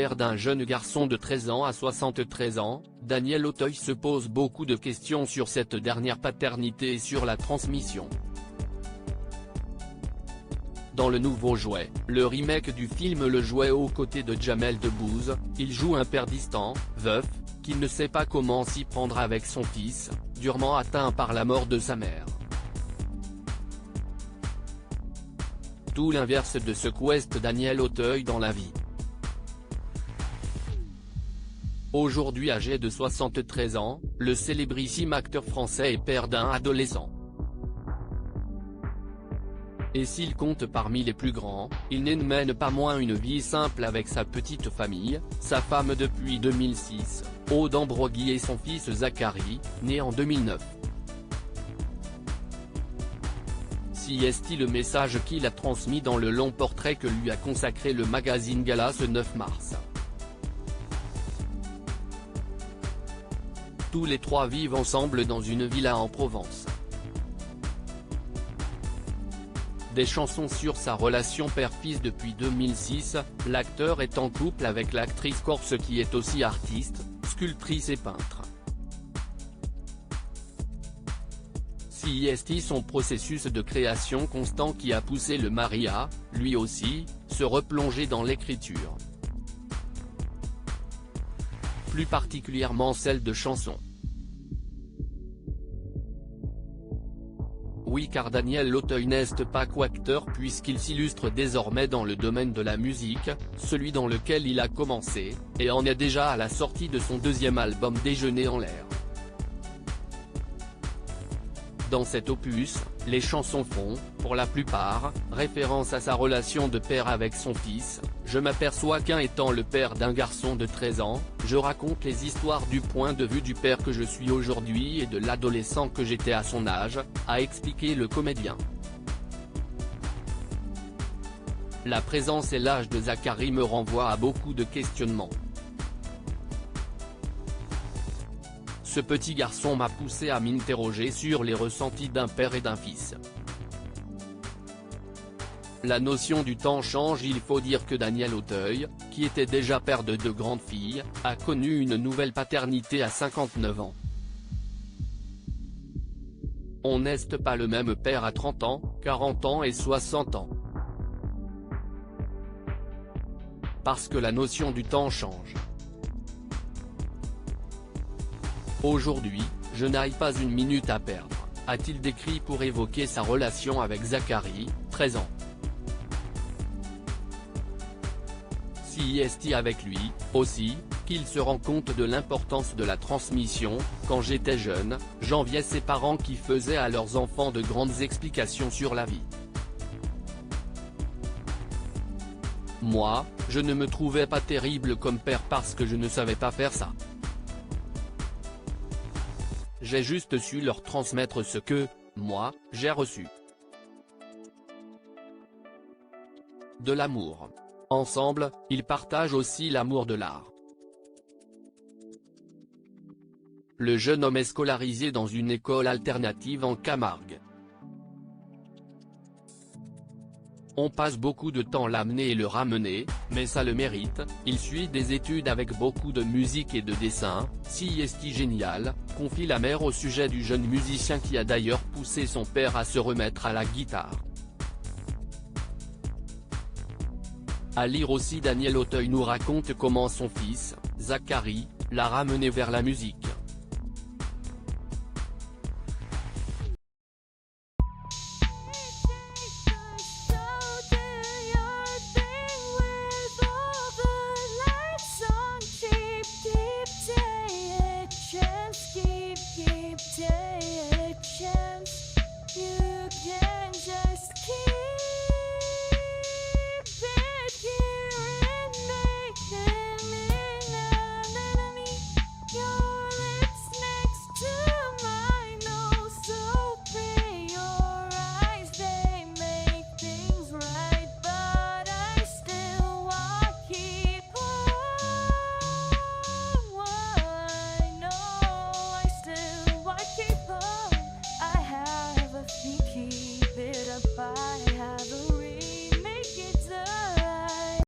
père d'un jeune garçon de 13 ans à 73 ans, Daniel Auteuil se pose beaucoup de questions sur cette dernière paternité et sur la transmission. Dans le nouveau Jouet, le remake du film Le Jouet aux côtés de Jamel Debbouze, il joue un père distant, veuf, qui ne sait pas comment s'y prendre avec son fils, durement atteint par la mort de sa mère. Tout l'inverse de ce qu'ouest Daniel Auteuil dans la vie. Aujourd'hui âgé de 73 ans, le célébrissime acteur français est père d'un adolescent. Et s'il compte parmi les plus grands, il ne mène pas moins une vie simple avec sa petite famille, sa femme depuis 2006, Aude Ambroghi et son fils Zachary, né en 2009. Si est-il le message qu'il a transmis dans le long portrait que lui a consacré le magazine Gala ce 9 mars. Tous les trois vivent ensemble dans une villa en Provence. Des chansons sur sa relation père-fils depuis 2006, l'acteur est en couple avec l'actrice corse qui est aussi artiste, sculptrice et peintre. Si est son processus de création constant qui a poussé le mari à, lui aussi, se replonger dans l'écriture. Plus particulièrement celle de chansons. Oui, car Daniel Auteuil n'est pas qu'acteur puisqu'il s'illustre désormais dans le domaine de la musique, celui dans lequel il a commencé, et en est déjà à la sortie de son deuxième album Déjeuner en l'air. Dans cet opus, les chansons font, pour la plupart, référence à sa relation de père avec son fils. Je m'aperçois qu'en étant le père d'un garçon de 13 ans, je raconte les histoires du point de vue du père que je suis aujourd'hui et de l'adolescent que j'étais à son âge, a expliqué le comédien. La présence et l'âge de Zachary me renvoient à beaucoup de questionnements. Ce petit garçon m'a poussé à m'interroger sur les ressentis d'un père et d'un fils. La notion du temps change. Il faut dire que Daniel Auteuil, qui était déjà père de deux grandes filles, a connu une nouvelle paternité à 59 ans. On n'est pas le même père à 30 ans, 40 ans et 60 ans. Parce que la notion du temps change. Aujourd'hui, je n'ai pas une minute à perdre, a-t-il décrit pour évoquer sa relation avec Zachary, 13 ans. Si est avec lui, aussi, qu'il se rend compte de l'importance de la transmission. Quand j'étais jeune, j'enviais ses parents qui faisaient à leurs enfants de grandes explications sur la vie. Moi, je ne me trouvais pas terrible comme père parce que je ne savais pas faire ça. J'ai juste su leur transmettre ce que, moi, j'ai reçu. De l'amour. Ensemble, ils partagent aussi l'amour de l'art. Le jeune homme est scolarisé dans une école alternative en Camargue. On passe beaucoup de temps l'amener et le ramener, mais ça le mérite. Il suit des études avec beaucoup de musique et de dessin. Si est génial, confie la mère au sujet du jeune musicien qui a d'ailleurs poussé son père à se remettre à la guitare. À lire aussi, Daniel Auteuil nous raconte comment son fils, Zachary, l'a ramené vers la musique.